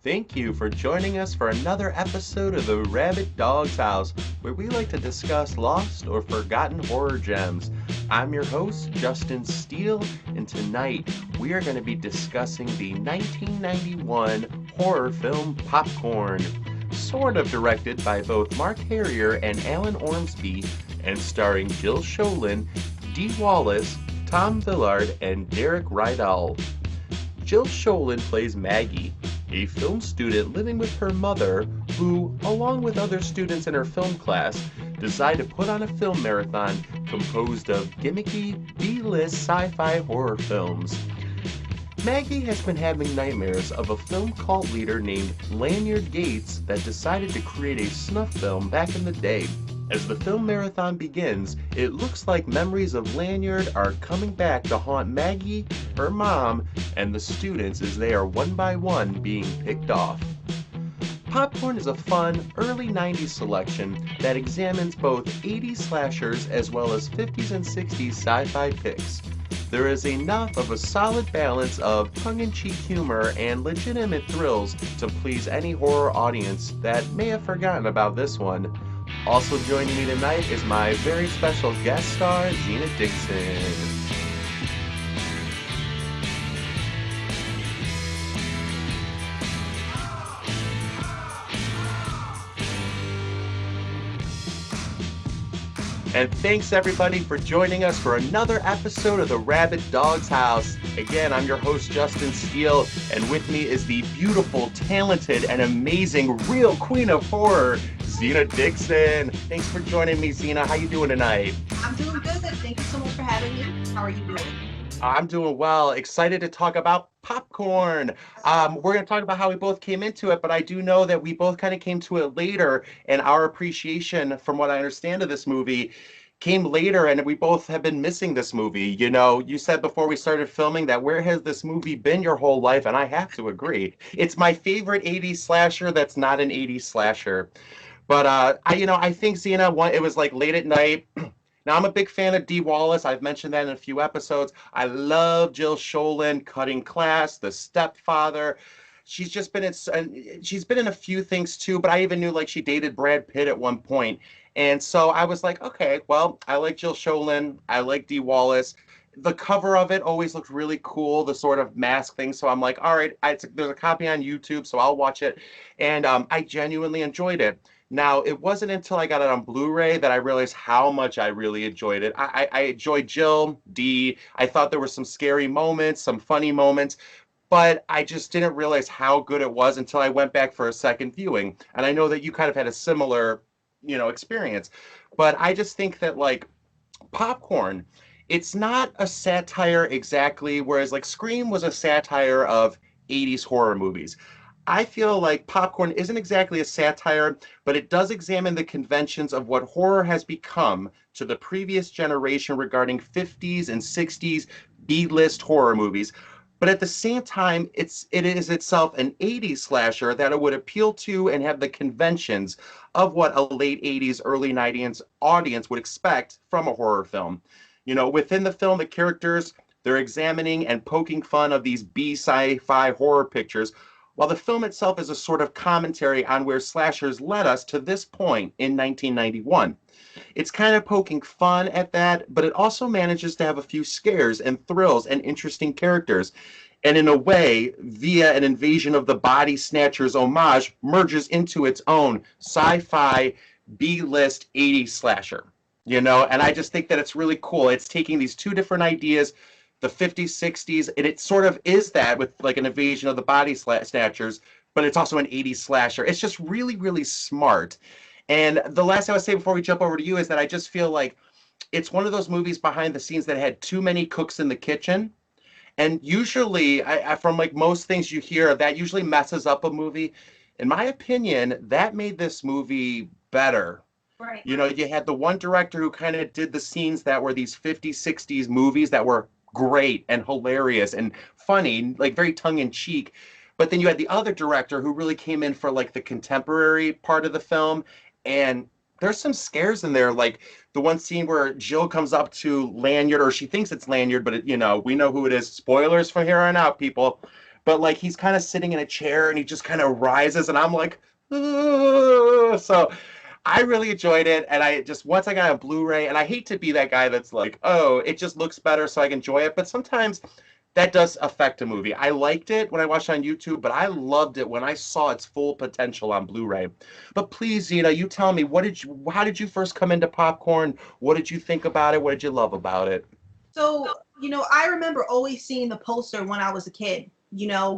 Thank you for joining us for another episode of the Rabid Dog House, where we like to discuss lost or forgotten horror gems. I'm your host, Justin Steele, and tonight we are going to be discussing the 1991 horror film Popcorn, sort of directed by both Mark Herrier and Alan Ormsby, and starring Jill Schoelen, Dee Wallace, Tom Villard, and Derek Rydall. Jill Schoelen plays Maggie, a film student living with her mother who, along with other students in her film class, decide to put on a film marathon composed of gimmicky, B-list sci-fi horror films. Maggie has been having nightmares of a film cult leader named Lanyard Gates that decided to create a snuff film back in the day. As the film marathon begins, it looks like memories of Lanyard are coming back to haunt Maggie, her mom, and the students as they are one by one being picked off. Popcorn is a fun, early 90s selection that examines both 80s slashers as well as 50s and 60s sci-fi picks. There is enough of a solid balance of tongue-in-cheek humor and legitimate thrills to please any horror audience that may have forgotten about this one. Also joining me tonight is my very special guest star, Zena Dixon. And thanks everybody for joining us for another episode of the Rabid Dog House. Again, I'm your host, Justin Steele, and with me is the beautiful, talented, and amazing real queen of horror, Zena Dixon. Thanks for joining me, Zena. How you doing tonight? I'm doing good. Thank you so much for having me. How are you doing? I'm doing well. Excited to talk about Popcorn. We're going to talk about how we both came into it, but I do know that we both kind of came to it later, and our appreciation, from what I understand of this movie, came later, and we both have been missing this movie. You know, you said before we started filming that where has this movie been your whole life, and I have to agree. It's my favorite 80s slasher that's not an 80s slasher. But I think Zena, it was like late at night. Now, I'm a big fan of Dee Wallace. I've mentioned that in a few episodes. I love Jill Schoelen, Cutting Class, The Stepfather. She's been in a few things too, but I even knew like she dated Brad Pitt at one point. And so I was like, okay, well, I like Jill Schoelen. I like Dee Wallace. The cover of it always looked really cool, the sort of mask thing. So I'm like, all right, there's a copy on YouTube, so I'll watch it. And I genuinely enjoyed it. Now, it wasn't until I got it on Blu-ray that I realized how much I really enjoyed it. I enjoyed Jill, Dee. I thought there were some scary moments, some funny moments, but I just didn't realize how good it was until I went back for a second viewing. And I know that you kind of had a similar, experience. But I just think that, like, Popcorn, it's not a satire exactly, whereas, like, Scream was a satire of 80s horror movies. I feel like Popcorn isn't exactly a satire, but it does examine the conventions of what horror has become to the previous generation regarding 50s and 60s B-list horror movies. But at the same time, it is itself an 80s slasher that it would appeal to and have the conventions of what a late 80s, early 90s audience would expect from a horror film. You know, within the film, the characters, they're examining and poking fun of these B sci-fi horror pictures, while the film itself is a sort of commentary on where slashers led us to this point in 1991. It's kind of poking fun at that, but it also manages to have a few scares and thrills and interesting characters. And in a way, via an Invasion of the Body Snatchers homage, merges into its own sci-fi B-list 80s slasher. And I just think that it's really cool. It's taking these two different ideas, the 50s, 60s, and it sort of is that with like an Invasion of the Body Snatchers, but it's also an 80s slasher. It's just really, really smart. And the last thing I would say before we jump over to you is that I just feel like it's one of those movies behind the scenes that had too many cooks in the kitchen. And usually, from like most things you hear, that usually messes up a movie. In my opinion, that made this movie better. Right. You had the one director who kind of did the scenes that were these 50s, 60s movies that were great and hilarious and funny, like very tongue-in-cheek. But then you had the other director who really came in for like the contemporary part of the film. And there's some scares in there, like the one scene where Jill comes up to Lanyard, or she thinks it's Lanyard, but we know who it is. Spoilers from here on out, people. but like he's kind of sitting in a chair and he just kind of rises, and I'm like, "Ugh." So I really enjoyed it, and I just once I got a Blu-ray, and I hate to be that guy that's like, oh, it just looks better, so I can enjoy it. But sometimes that does affect a movie. I liked it when I watched it on YouTube, but I loved it when I saw its full potential on Blu-ray. But please, Zena, you tell me, how did you first come into popcorn? What did you think about it? What did you love about it? So, I remember always seeing the poster when I was a kid,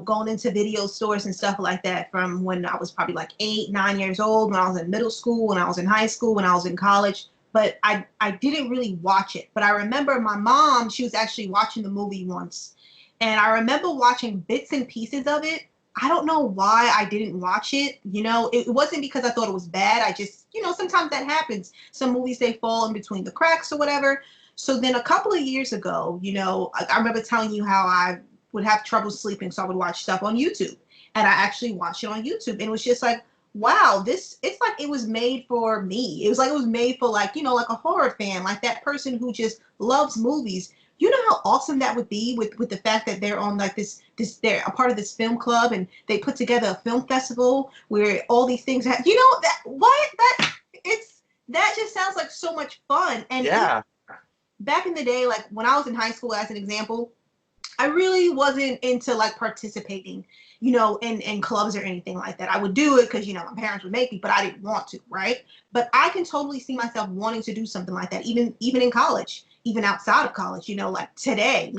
going into video stores and stuff like that from when I was probably like 8, 9 years old, when I was in middle school, when I was in high school, when I was in college. But I didn't really watch it. But I remember my mom, she was actually watching the movie once. And I remember watching bits and pieces of it. I don't know why I didn't watch it. It wasn't because I thought it was bad. I just, sometimes that happens. Some movies, they fall in between the cracks or whatever. So then a couple of years ago, I remember telling you how I would have trouble sleeping, so I would watch stuff on YouTube. And I actually watched it on YouTube. And it was just like, wow, it's like it was made for me. It was like it was made for like, like a horror fan, like that person who just loves movies. You know how awesome that would be with the fact that they're on like they're a part of this film club and they put together a film festival where all these things have, that just sounds like so much fun. And Yeah. back in the day, like when I was in high school, as an example, I really wasn't into like participating, in clubs or anything like that. I would do it because, my parents would make me, but I didn't want to, right? But I can totally see myself wanting to do something like that, even in college, even outside of college, like today,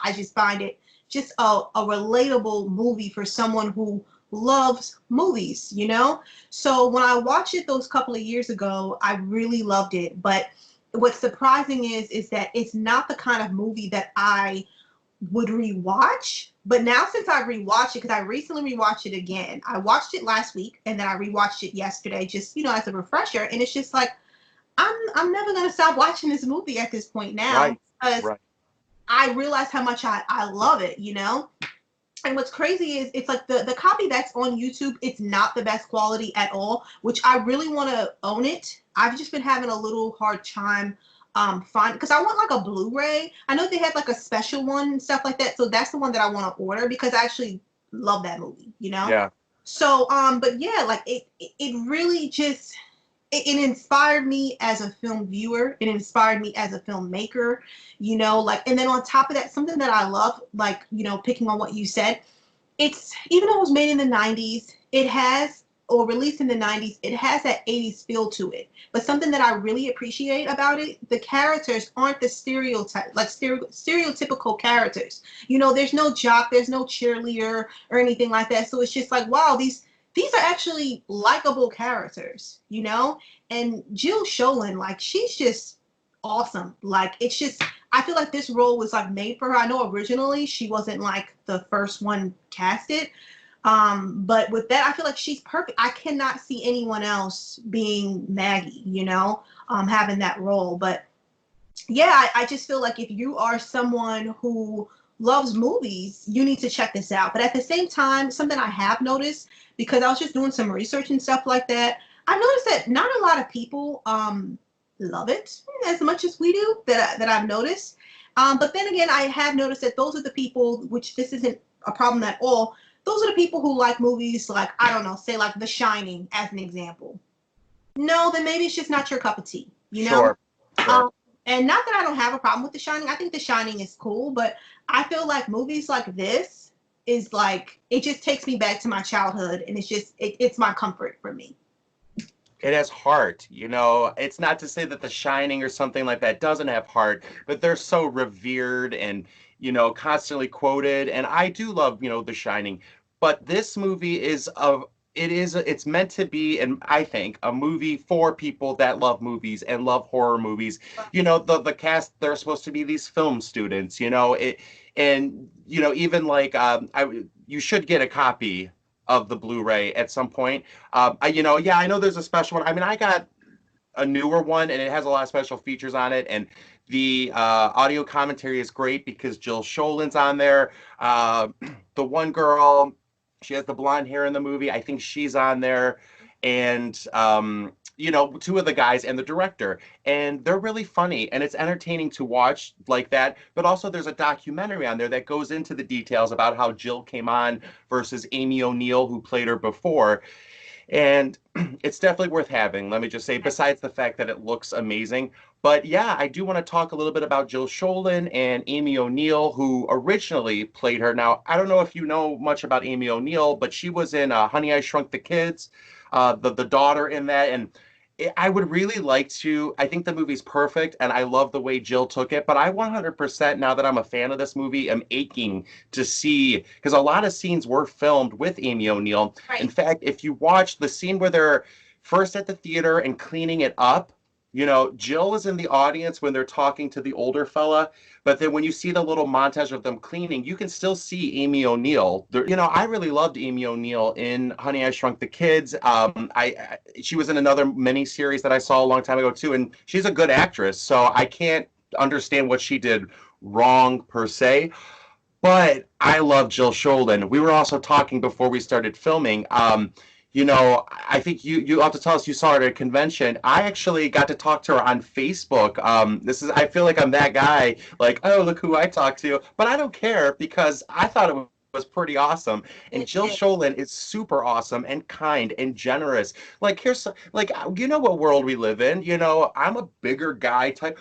I just find it just a relatable movie for someone who loves movies, So when I watched it those couple of years ago, I really loved it. But what's surprising is that it's not the kind of movie that I would rewatch. But now since I rewatched it, because I recently rewatched it again, I watched it last week and then I rewatched it yesterday, just as a refresher. And it's just like I'm never gonna stop watching this movie at this point now Right. because Right. I realize how much I love it, And what's crazy is it's like the copy that's on YouTube, it's not the best quality at all, which I really want to own it. I've just been having a little hard time find because I want like a Blu-ray. I know they had like a special one and stuff like that, so that's the one that I want to order because I actually love that movie. Yeah. So but yeah, like it really just it inspired me as a film viewer. It inspired me as a filmmaker, like, and then on top of that, something that I love, like, picking on what you said, it's, even though it was made in the 90s, it has, or released in the 90s, it has that 80s feel to it. But something that I really appreciate about it, the characters aren't the stereotypical characters. There's no jock, there's no cheerleader or anything like that. So it's just like, wow, these are actually likable characters, And Jill Schoelen, like, she's just awesome. Like, it's just, I feel like this role was like made for her. I know originally she wasn't like the first one casted. But with that, I feel like she's perfect. I cannot see anyone else being Maggie, having that role. But yeah, I just feel like if you are someone who loves movies, you need to check this out. But at the same time, something I have noticed, because I was just doing some research and stuff like that, I noticed that not a lot of people love it as much as we do, that I've noticed. But then again, I have noticed that those are the people, which this isn't a problem at all, those are the people who like movies like, I don't know, say like The Shining as an example. No, then maybe it's just not your cup of tea, Sure. Sure. And not that I don't have a problem with The Shining. I think The Shining is cool, but I feel like movies like this is like, it just takes me back to my childhood, and it's just, it's my comfort for me. It has heart, It's not to say that The Shining or something like that doesn't have heart, but they're so revered and, constantly quoted. And I do love, The Shining. But this movie it's meant to be, and I think, a movie for people that love movies and love horror movies. The cast, they're supposed to be these film students, even like, you should get a copy of the Blu-ray at some point. I know there's a special one. I mean, I got a newer one, and it has a lot of special features on it, and the audio commentary is great because Jill Schoelen's on there. The one girl, she has the blonde hair in the movie. I think she's on there, and you know, two of the guys and the director, and they're really funny and it's entertaining to watch like that. But also there's a documentary on there that goes into the details about how Jill came on versus Amy O'Neill, who played her before. And it's definitely worth having, let me just say, besides the fact that it looks amazing. But yeah, I do want to talk a little bit about Jill Schoelen and Amy O'Neill, who originally played her. Now, I don't know if you know much about Amy O'Neill, but she was in Honey, I Shrunk the Kids, the daughter in that. And I would really like to. I think the movie's perfect, and I love the way Jill took it. But I 100%, now that I'm a fan of this movie, am aching to see, because a lot of scenes were filmed with Amy O'Neill. Right. In fact, if you watch the scene where they're first at the theater and cleaning it up, you know, Jill is in the audience when they're talking to the older fella, but then when you see the little montage of them cleaning, you can still see Amy O'Neill. You know, I really loved Amy O'Neill in Honey, I Shrunk the Kids. She was in another mini series that I saw a long time ago too, and she's a good actress, so I can't understand what she did wrong per se. But I love Jill Schoelen. We were also talking before we started filming. You know, I think you have to tell us you saw her at a convention. I actually got to talk to her on Facebook. I feel like I'm that guy, like, oh, look who I talked to. But I don't care because I thought it was pretty awesome. And Jill Schoelen is super awesome and kind and generous. Like, you know what world we live in. You know, I'm a bigger guy type.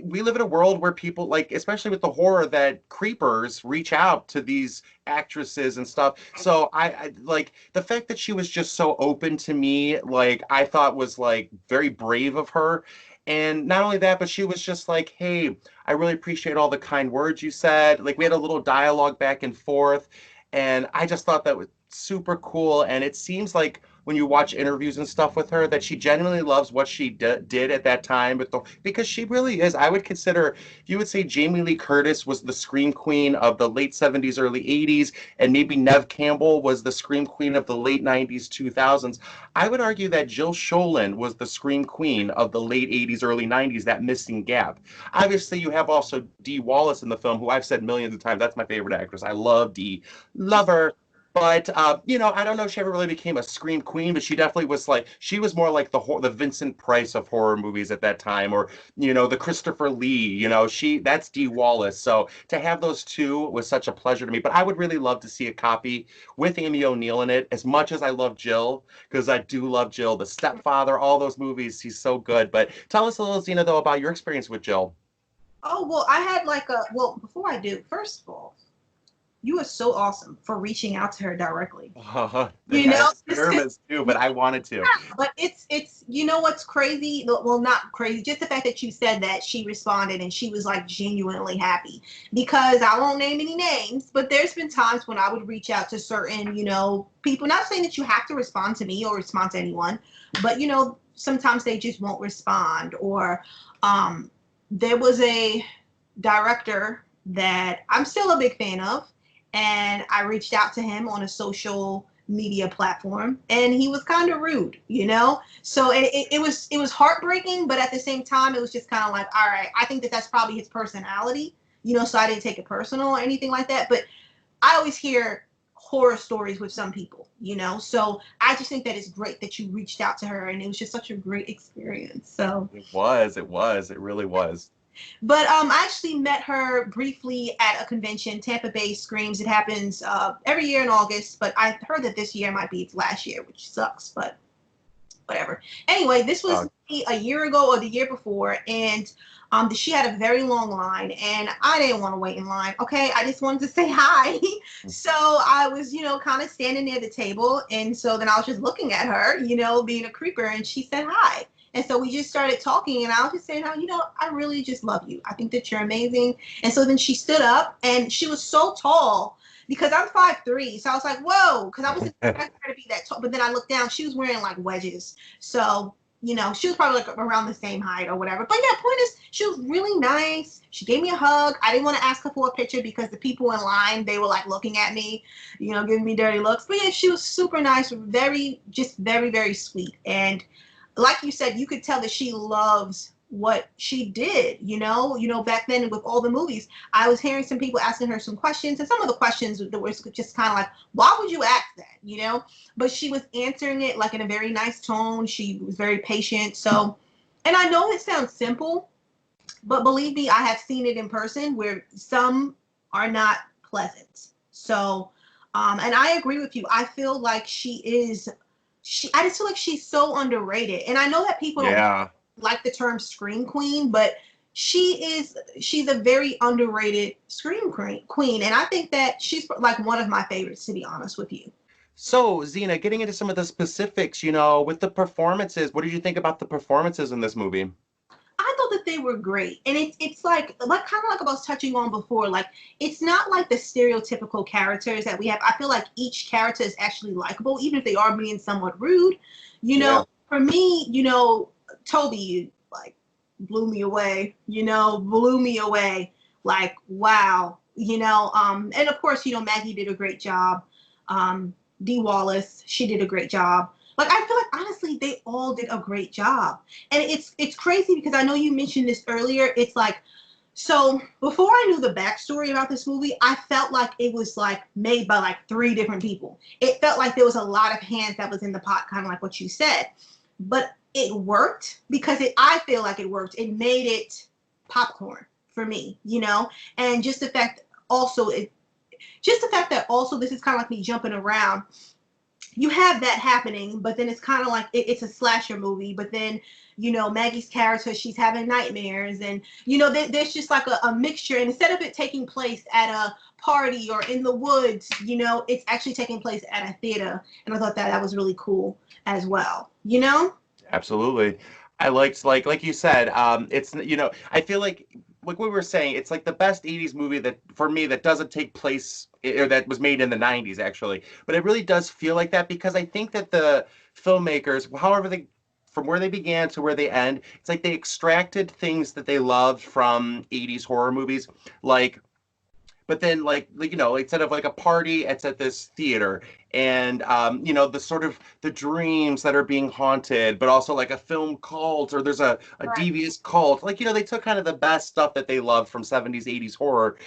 We live in a world where people, like, especially with the horror, that creepers reach out to these actresses and stuff. So I like the fact that she was just so open to me, like, I thought was like very brave of her. And not only that, but she was just like, hey, I really appreciate all the kind words you said. Like, we had a little dialogue back and forth, and I just thought that was super cool. And it seems like when you watch interviews and stuff with her, that she genuinely loves what she did at that time, because she really is. I would consider, you would say Jamie Lee Curtis was the scream queen of the late 70s, early 80s, and maybe Neve Campbell was the scream queen of the late 90s, 2000s. I would argue that Jill Schoelen was the scream queen of the late 80s, early 90s, that missing gap. Obviously, you have also Dee Wallace in the film, who I've said millions of times, that's my favorite actress. I love Dee. Love her. But you know, I don't know if she ever really became a scream queen, but she definitely was like, she was more like the Vincent Price of horror movies at that time, or you know, the Christopher Lee. You know, that's Dee Wallace. So to have those two was such a pleasure to me. But I would really love to see a copy with Amy O'Neill in it. As much as I love Jill, because I do love Jill, The Stepfather, all those movies, she's so good. But tell us a little, Zena, though, about your experience with Jill. Oh, well, I had before I do, first of all, you are so awesome for reaching out to her directly. You know, I was nervous too, but I wanted to. But it's you know what's crazy? Well, not crazy, just the fact that you said that she responded and she was like genuinely happy. Because I won't name any names, but there's been times when I would reach out to certain, you know, people. Not saying that you have to respond to me or respond to anyone, but you know, sometimes they just won't respond. Or there was a director that I'm still a big fan of. And I reached out to him on a social media platform, and he was kind of rude, you know? So it was heartbreaking, but at the same time, it was just kind of like, all right, I think that that's probably his personality, you know, so I didn't take it personal or anything like that. But I always hear horror stories with some people, you know? So I just think that it's great that you reached out to her, and it was just such a great experience. So it really was. But I actually met her briefly at a convention, Tampa Bay Screams. It happens every year in August, but I heard that this year might be its last year, which sucks, but whatever. Anyway, this was a year ago or the year before, and she had a very long line, and I didn't want to wait in line. Okay, I just wanted to say hi. So I was, you know, kind of standing near the table, and so then I was just looking at her, you know, being a creeper, and she said hi. And so we just started talking, and I was just saying, how, you know, I really just love you. I think that you're amazing. And so then she stood up, and she was so tall because I'm 5'3". So I was like, whoa, because I wasn't expecting her to be that tall. But then I looked down, she was wearing like wedges. So, you know, she was probably like around the same height or whatever. But yeah, point is, she was really nice. She gave me a hug. I didn't want to ask her for a picture because the people in line, they were like looking at me, you know, giving me dirty looks. But yeah, she was super nice, very, very, very sweet. And like you said, you could tell that she loves what she did, back then with all the movies. I was hearing some people asking her some questions, and some of the questions that were just kind of like, why would you ask that? But she was answering it like in a very nice tone. She was very patient. So, and I know it sounds simple, but believe me, I have seen it in person where some are not pleasant. So, and I agree with you. I feel like I just feel like she's so underrated. And I know that people don't Yeah. like the term scream queen, but she's a very underrated scream queen. And I think that she's like one of my favorites, to be honest with you. So, Zena, getting into some of the specifics, with the performances, what did you think about the performances in this movie? I thought that they were great, and it's like kind of like I was touching on before. Like it's not like the stereotypical characters that we have. I feel like each character is actually likable, even if they are being somewhat rude. Yeah. For me, Toby like blew me away. Blew me away. Like wow. And of course, Maggie did a great job. Dee Wallace, she did a great job. Like I feel like honestly, they all did a great job, and it's crazy because I know you mentioned this earlier. It's like so before I knew the backstory about this movie, I felt like it was like made by like three different people. It felt like there was a lot of hands that was in the pot, kind of like what you said, but it worked because I feel like it worked. It made it popcorn for me, and just the fact that also this is kind of like me jumping around. You have that happening, but then it's kind of like it's a slasher movie. But then, Maggie's character, she's having nightmares, and there's just like a mixture. And instead of it taking place at a party or in the woods, it's actually taking place at a theater. And I thought that was really cool as well. Absolutely. I liked like you said, it's I feel like we were saying, it's like the best 80s movie that for me that doesn't take place or that was made in the 90s actually. But it really does feel like that because I think that the filmmakers, however they from where they began to where they end, it's like they extracted things that they loved from 80s horror movies, like but then instead of like a party, it's at this theater, and the sort of the dreams that are being haunted, but also like a film cult, or there's a Right. devious cult, they took kind of the best stuff that they loved from 70s 80s horror,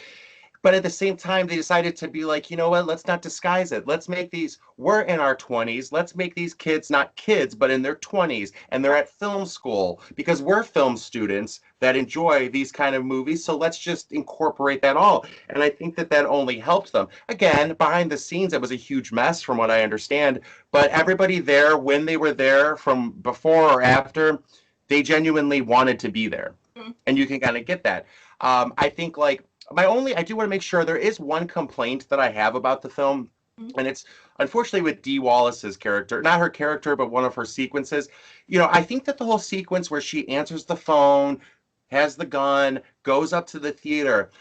but at the same time, they decided to be like, you know what? Let's not disguise it. Let's make these, we're in our 20s. Let's make these kids not kids, but in their 20s. And they're at film school because we're film students that enjoy these kind of movies. So let's just incorporate that all. And I think that that only helped them. Again, behind the scenes, it was a huge mess from what I understand. But everybody there, when they were there from before or after, they genuinely wanted to be there. Mhm. And you can kind of get that. I think I do want to make sure there is one complaint that I have about the film, Mhm. and it's unfortunately with Dee Wallace's character, not her character, but one of her sequences. I think that the whole sequence where she answers the phone, has the gun, goes up to the theater,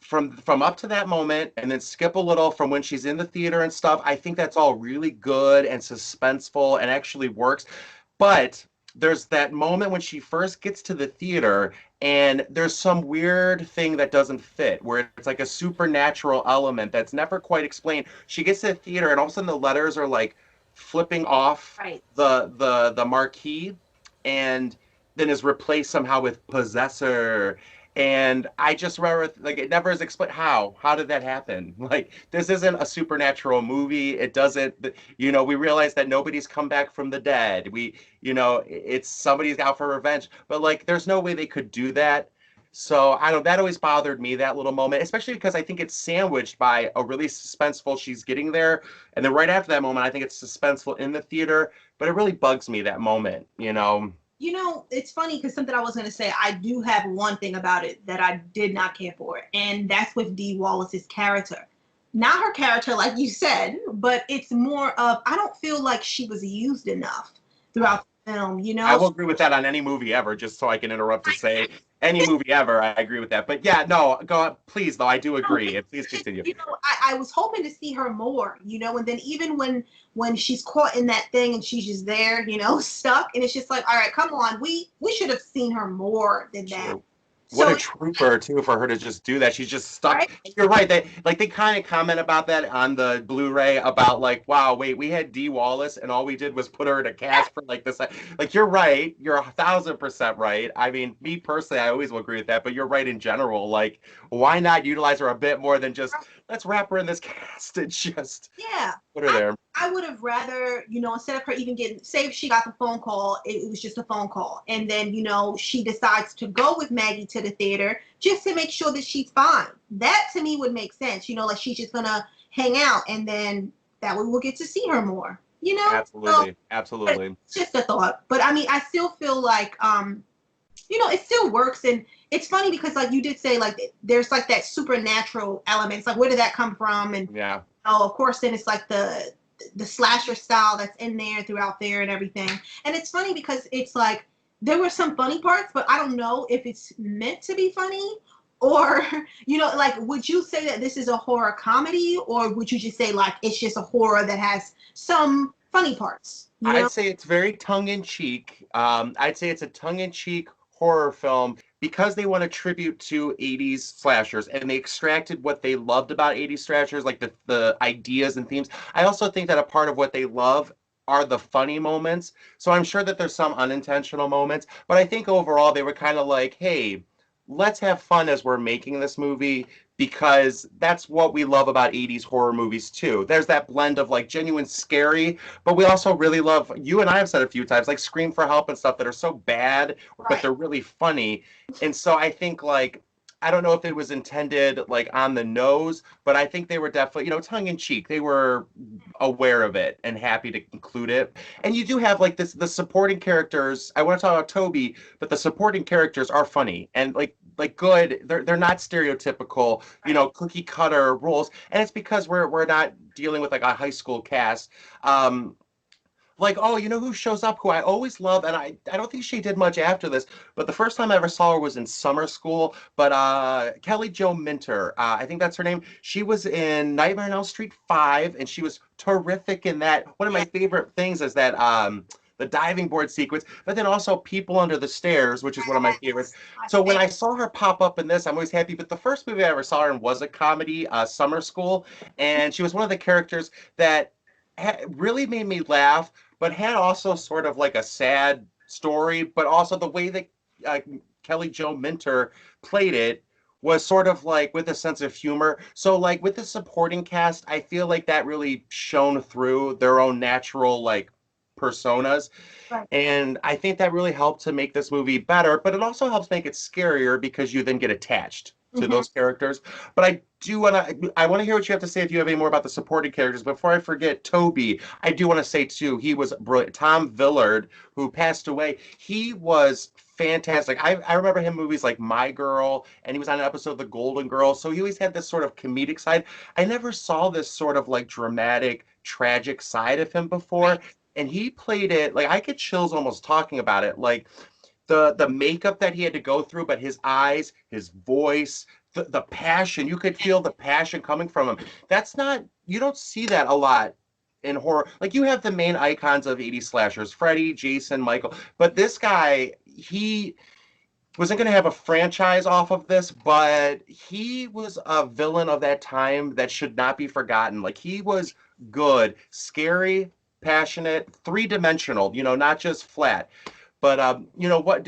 from up to that moment, and then skip a little from when she's in the theater and stuff. I think that's all really good and suspenseful and actually works. But there's that moment when she first gets to the theater and there's some weird thing that doesn't fit where it's like a supernatural element that's never quite explained. She gets to the theater and all of a sudden the letters are like flipping off Right. the marquee, and then is replaced somehow with possessor. And I just remember, like, it never is explained how did that happen? Like, this isn't a supernatural movie. It doesn't, we realize that nobody's come back from the dead. It's somebody's out for revenge, but like, there's no way they could do that. So I don't, that always bothered me, that little moment, especially because I think it's sandwiched by a really suspenseful she's getting there. And then right after that moment, I think it's suspenseful in the theater, but it really bugs me, that moment. It's funny because something I was going to say, I do have one thing about it that I did not care for, and that's with Dee Wallace's character. Not her character, like you said, but it's more of, I don't feel like she was used enough throughout the film. I will agree with that on any movie ever, just so I can interrupt to say any movie ever, I agree with that. But yeah, no, go on, please, though, I do agree. And please continue. I was hoping to see her more, and then even when she's caught in that thing and she's just there, stuck, and it's just like, all right, come on, we should have seen her more than that. True. What So a trooper too for her to just do that. She's just stuck. right, You're right. They kind of comment about that on the Blu-ray about like, wow, wait, we had Dee Wallace and all we did was put her in a cast for like this. Like you're right. You're 1,000% right. I mean, me personally, I always will agree with that. But you're right in general. Like, why not utilize her a bit more than just let's wrap her in this cast and just yeah. put her there. I would have rather, instead of her even getting, say if she got the phone call, it was just a phone call. And then, she decides to go with Maggie to the theater just to make sure that she's fine. That to me would make sense. Like she's just going to hang out and then that way we'll get to see her more. Absolutely. So, Absolutely. it's just a thought. But I mean, I still feel like, it still works. And it's funny because like you did say, like, there's like that supernatural element. It's like, where did that come from? And, Yeah. of course, then it's like the slasher style that's in there throughout there and everything. And it's funny because it's like there were some funny parts, but I don't know if it's meant to be funny or, like, would you say that this is a horror comedy or would you just say like it's just a horror that has some funny parts? I'd say it's very tongue-in-cheek. I'd say it's a tongue-in-cheek horror film because they want to tribute to 80s slashers and they extracted what they loved about 80s slashers, like the ideas and themes. I also think that a part of what they love are the funny moments. So I'm sure that there's some unintentional moments, but I think overall they were kind of like, hey, let's have fun as we're making this movie because that's what we love about 80s horror movies too. There's that blend of like genuine scary, but we also really love, you and I have said a few times, like Scream for Help and stuff that are so bad, but they're really funny. And so I think like, I don't know if it was intended like on the nose, but I think they were definitely, tongue in cheek. They were aware of it and happy to include it. And you do have like the supporting characters. I want to talk about Toby, but the supporting characters are funny and like good. They're not stereotypical, cookie cutter roles. And it's because we're not dealing with like a high school cast. Like, oh, you know who shows up, who I always love, and I don't think she did much after this, but the first time I ever saw her was in summer school, but Kelly Jo Minter, I think that's her name. She was in Nightmare on Elm Street 5, and she was terrific in that. One of my favorite things is that the diving board sequence, but then also People Under the Stairs, which is one of my favorites. So when I saw her pop up in this, I'm always happy, but the first movie I ever saw her in was a comedy, Summer School, and she was one of the characters that really made me laugh, but had also sort of like a sad story, but also the way that Kelly Jo Minter played it was sort of like with a sense of humor. So like with the supporting cast, I feel like that really shone through their own natural like personas. Right. And I think that really helped to make this movie better, but it also helps make it scarier because you then get attached to those characters. But I want to hear what you have to say if you have any more about the supporting characters. Before I forget, Toby, I do want to say too, he was brilliant. Tom Villard, who passed away, he was fantastic. I remember him movies like My Girl, and he was on an episode of The Golden Girls. So he always had this sort of comedic side. I never saw this sort of like dramatic, tragic side of him before. And he played it like I get chills almost talking about it. Like the makeup that he had to go through, but his eyes, his voice, the passion, you could feel the passion coming from him. You don't see that a lot in horror. Like you have the main icons of 80s slashers, Freddy, Jason, Michael, but this guy, he wasn't going to have a franchise off of this, but he was a villain of that time that should not be forgotten. Like he was good, scary, passionate, three-dimensional, not just flat. But what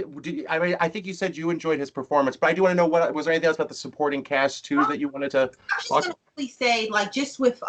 I mean, I think you said you enjoyed his performance, but I do want to know what was there anything else about the supporting cast too that you wanted to I was just gonna really say, like, just with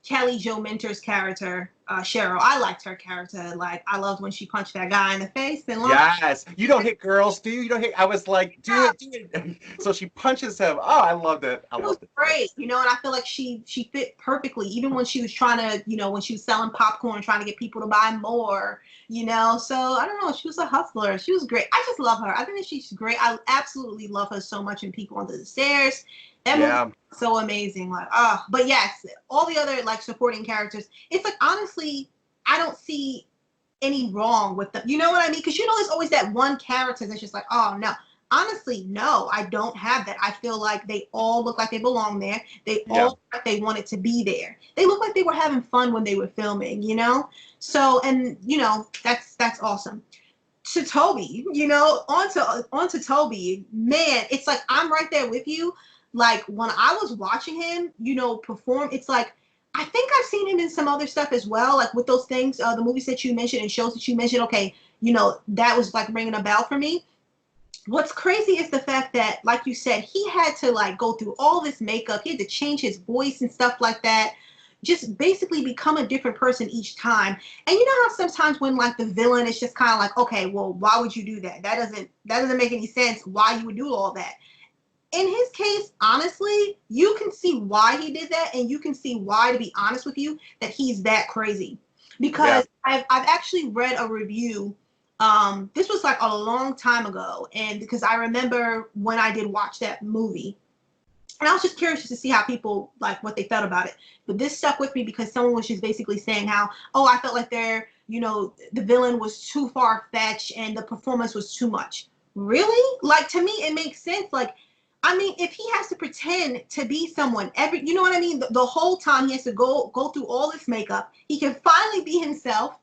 Kelly Jo Minter's character, Cheryl, I liked her character. Like, I loved when she punched that guy in the face. And yes, you don't hit girls, do you? You don't hit. I was like, do it. So she punches him. Oh, I loved it. It was great, and I feel like she fit perfectly, even when she was trying to, when she was selling popcorn, trying to get people to buy more, So I don't know, she was a hustler. She was great. I just love her. I think that she's great. I absolutely love her so much in People Under the Stairs. That movie was so amazing. Like, but yes, all the other like supporting characters. It's like honestly, I don't see any wrong with them. You know what I mean? Because there's always that one character that's just like, oh no. Honestly, no, I don't have that. I feel like they all look like they belong there. They all look like they wanted to be there. They look like they were having fun when they were filming, So, and that's awesome. to Toby, onto Toby. Man, it's like I'm right there with you. Like when I was watching him, perform, it's like I think I've seen him in some other stuff as well, like with those things, the movies that you mentioned and shows that you mentioned. Okay, that was like ringing a bell for me. What's crazy is the fact that, like you said, he had to like go through all this makeup. He had to change his voice and stuff like that. Just basically become a different person each time. And you know how sometimes when like the villain is just kind of like, okay, well, why would you do that? That doesn't make any sense. Why you would do all that? In his case, honestly, you can see why he did that, and you can see why, to be honest with you, that he's that crazy. Yeah. Because I've actually read a review. This was like a long time ago, and because I remember when I did watch that movie, and I was just curious to see how people like what they felt about it. But this stuck with me because someone was just basically saying how, oh, I felt like the villain was too far fetched and the performance was too much. Really? Like to me, it makes sense. Like, I mean, if he has to pretend to be someone you know what I mean? The whole time he has to go through all this makeup, he can finally be himself.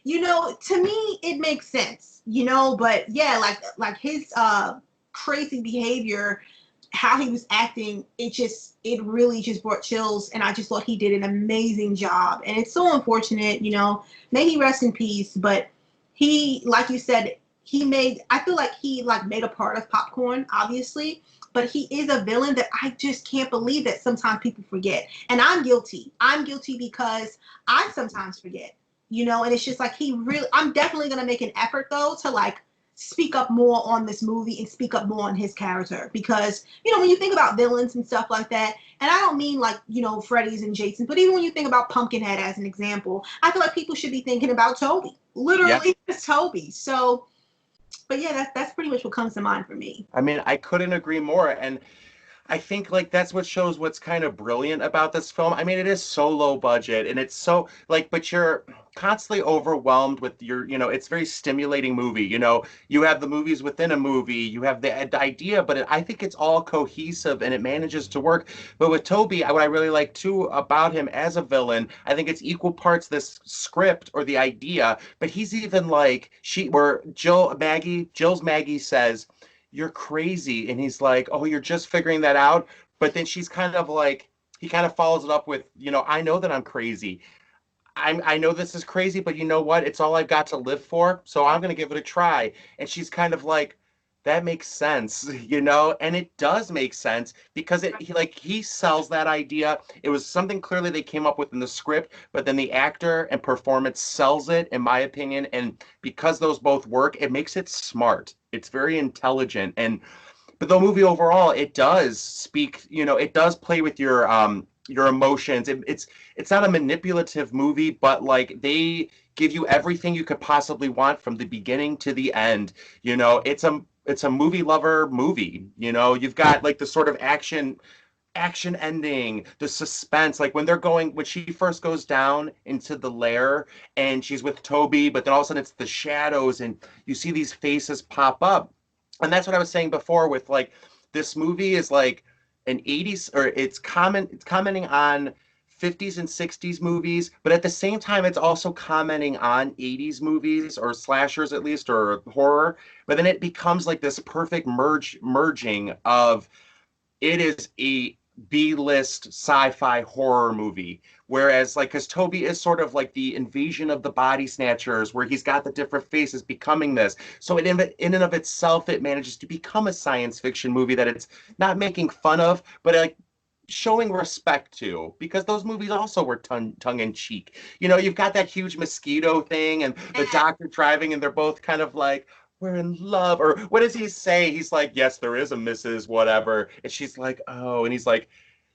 To me, it makes sense. But yeah, like his crazy behavior, how he was acting, it really just brought chills, and I just thought he did an amazing job. And it's so unfortunate, may he rest in peace. But he, like you said, I feel like he like made a part of popcorn, obviously, but he is a villain that I just can't believe that sometimes people forget. And I'm guilty because I sometimes forget, and it's just like I'm definitely going to make an effort though to like speak up more on this movie and speak up more on his character. Because when you think about villains and stuff like that, and I don't mean like Freddy's and Jason's, but even when you think about Pumpkinhead as an example, I feel like people should be thinking about Toby, Yeah. literally Toby. So but yeah, that's pretty much what comes to mind for me. I mean, I couldn't agree more. And I think like that's what shows what's kind of brilliant about this film. I mean, it is so low budget and it's so like, but you're constantly overwhelmed with it's very stimulating movie. You have the movies within a movie, you have the idea, but I think it's all cohesive and it manages to work. But with Toby, what I really like too about him as a villain, I think it's equal parts this script or the idea, but he's even like where Jill's Maggie says, "You're crazy," and he's like, "Oh, you're just figuring that out." But then she's kind of like, he kind of follows it up with, "I know that I'm crazy. I know this is crazy, but you know what? It's all I've got to live for, so I'm gonna give it a try." And she's kind of like, "That makes sense," and it does make sense because he sells that idea. It was something clearly they came up with in the script, but then the actor and performance sells it, in my opinion. And because those both work, it makes it smart. It's very intelligent. But the movie overall, it does speak, it does play with your emotions. It's not a manipulative movie, but like they give you everything you could possibly want from the beginning to the end. It's a movie lover movie. You've got like the sort of action ending, the suspense, like when she first goes down into the lair and she's with Toby, but then all of a sudden it's the shadows and you see these faces pop up. And that's what I was saying before with like this movie is like an 80s, or it's commenting on 50s and 60s movies, but at the same time it's also commenting on 80s movies, or slashers at least, or horror. But then it becomes like this perfect merging of, it is a B-list sci-fi horror movie. Whereas, like, because Toby is sort of like the invasion of the body snatchers, where he's got the different faces becoming this. So in and of itself, it manages to become a science fiction movie that it's not making fun of, but like showing respect to, because those movies also were tongue in cheek. You've got that huge mosquito thing and the doctor driving, and they're both kind of like, "We're in love," or what does he say? He's like, "Yes, there is a Mrs. Whatever," and she's like, "Oh," and he's like,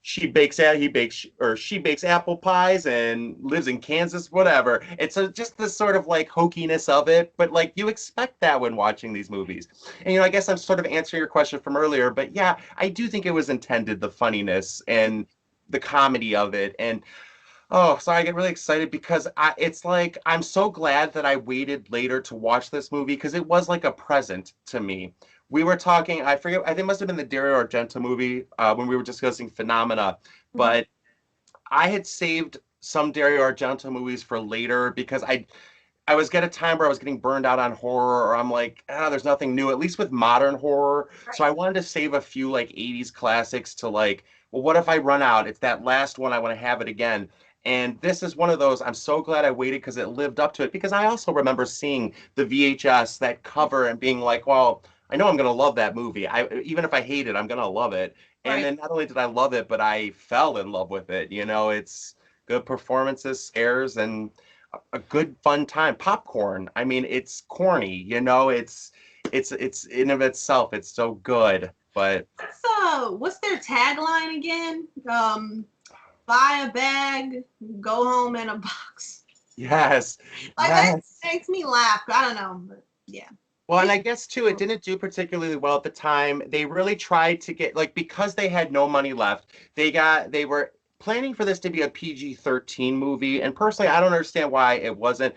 she bakes apple pies and lives in Kansas, whatever. It's just the sort of like hokiness of it, but like you expect that when watching these movies. And I guess I'm sort of answering your question from earlier, but yeah, I do think it was intended, the funniness and the comedy of it. And oh, so I get really excited because it's like I'm so glad that I waited later to watch this movie, because it was like a present to me. We were talking, I forget, I think it must have been the Dario Argento movie, when we were discussing Phenomena, Mhm. but I had saved some Dario Argento movies for later because I was at a time where I was getting burned out on horror, or I'm like, there's nothing new, at least with modern horror. Right. So I wanted to save a few like 80s classics to like, well, what if I run out? It's that last one, I want to have it again. And this is one of those. I'm so glad I waited because it lived up to it. Because I also remember seeing the VHS, that cover, and being like, well, I know I'm going to love that movie. Even if I hate it, I'm going to love it. And Right. then not only did I love it, but I fell in love with it. It's good performances, scares, and a good fun time. Popcorn. I mean, it's corny, it's in of itself, it's so good. But What's their tagline again? Buy a bag, go home in a box. yes, Like that yes. makes me laugh. I don't know, but yeah. Well, and I guess too, it didn't do particularly well at the time. They really tried to get like because they had no money left, they were planning for this to be a PG-13 movie. And personally, I don't understand why it wasn't.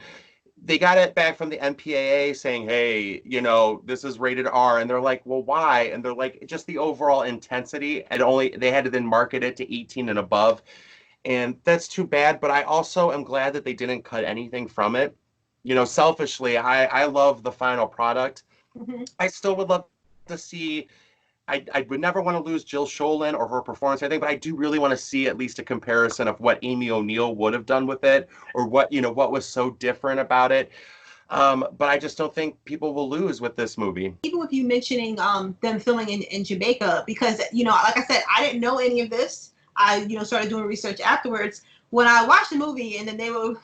They got it back from the MPAA saying, hey, this is rated R. And they're like, well, why? And they're like, just the overall intensity. And they had to then market it to 18 and above. And that's too bad. But I also am glad that they didn't cut anything from it. Selfishly, I love the final product. Mm-hmm. I still would love to see. I would never want to lose Jill Schoelen or her performance, I think, but I do really want to see at least a comparison of what Amy O'Neill would have done with it, or what was so different about it. But I just don't think people will lose with this movie. Even with you mentioning them filming in Jamaica, because like I said, I didn't know any of this. I started doing research afterwards. When I watched the movie and then they were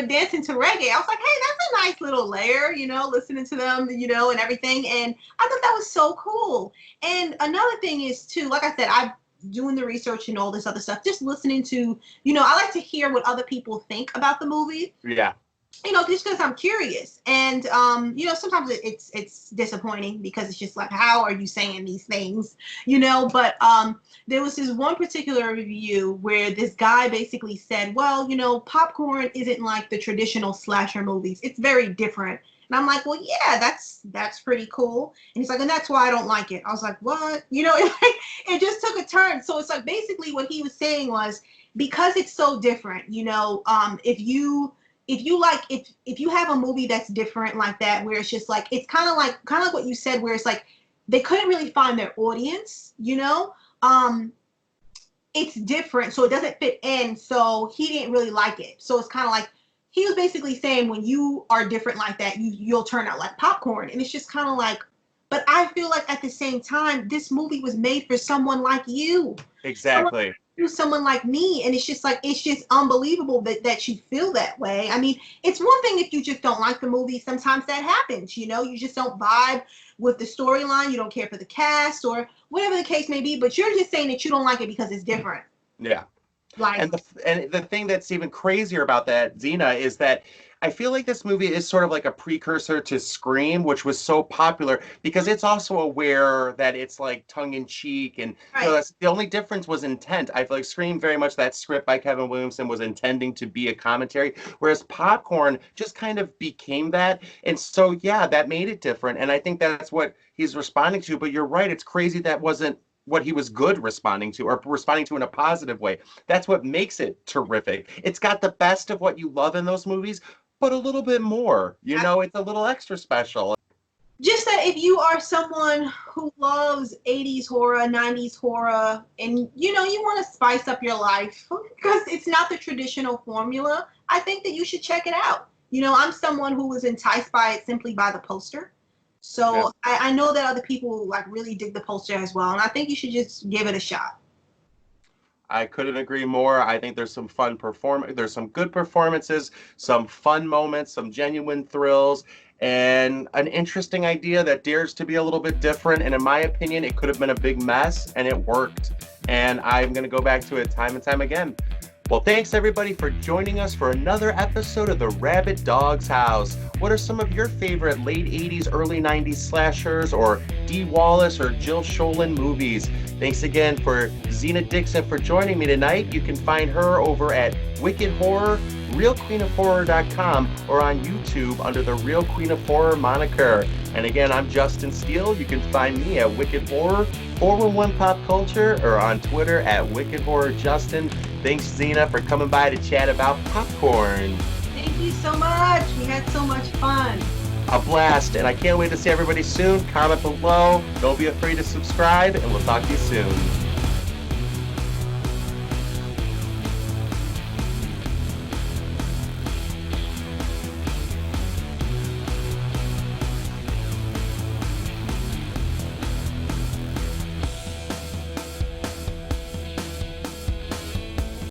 dancing to reggae, I was like, hey, that's a nice little layer, listening to them, and everything. And I thought that was so cool. And another thing is too, like I said, I'm doing the research and all this other stuff, just listening to, I like to hear what other people think about the movie. Yeah. Just because I'm curious. And, sometimes it's disappointing because it's just like, how are you saying these things? But there was this one particular review where this guy basically said, well, popcorn isn't like the traditional slasher movies. It's very different. And I'm like, well, yeah, that's pretty cool. And he's like, and that's why I don't like it. I was like, what? It just took a turn. So it's like basically what he was saying was, because it's so different, if you have a movie that's different like that, where it's just like, it's kind of like what you said, where it's like they couldn't really find their audience, it's different, so it doesn't fit in, so he didn't really like it. So it's kind of like he was basically saying, when you are different like that, you'll turn out like popcorn. And it's just kind of like, but I feel like at the same time, this movie was made for someone like you. Exactly. Someone like me, and it's just unbelievable that you feel that way. I mean, it's one thing if you just don't like the movie. Sometimes that happens, you just don't vibe with the storyline, you don't care for the cast or whatever the case may be, but you're just saying that you don't like it because it's different. Yeah. Like, and the thing that's even crazier about that, Zena, is that I feel like this movie is sort of like a precursor to Scream, which was so popular because it's also aware that it's like tongue in cheek, and right. that's the only difference was intent. I feel like Scream, very much that script by Kevin Williamson, was intending to be a commentary, whereas Popcorn just kind of became that. And so, yeah, that made it different. And I think that's what he's responding to. But you're right, it's crazy that wasn't what he was good responding to, or responding to in a positive way. That's what makes it terrific. It's got the best of what you love in those movies, but a little bit more. It's a little extra special. Just that if you are someone who loves 80s horror, 90s horror, and you want to spice up your life because it's not the traditional formula, I think that you should check it out. I'm someone who was enticed by it simply by the poster. So yeah. I know that other people really dig the poster as well, and I think you should just give it a shot. I couldn't agree more. I think there's some there's some good performances, some fun moments, some genuine thrills, and an interesting idea that dares to be a little bit different. And in my opinion, it could have been a big mess, and it worked. And I'm going to go back to it time and time again. Well, thanks everybody for joining us for another episode of the Rabid Dog House. What are some of your favorite late 80s, early 90s slashers, or Dee Wallace or Jill Schoelen movies? Thanks again for Zena Dixon for joining me tonight. You can find her over at Wicked Horror, RealQueenOfHorror.com, or on YouTube under the Real Queen of Horror moniker. And again, I'm Justin Steele. You can find me at Wicked Horror, 411 Pop Culture, or on Twitter at Wicked Horror Justin. Thanks, Zena, for coming by to chat about popcorn. Thank you. you so much. We had so much fun. A blast, and I can't wait to see everybody soon. Comment below. Don't be afraid to subscribe, and we'll talk to you soon.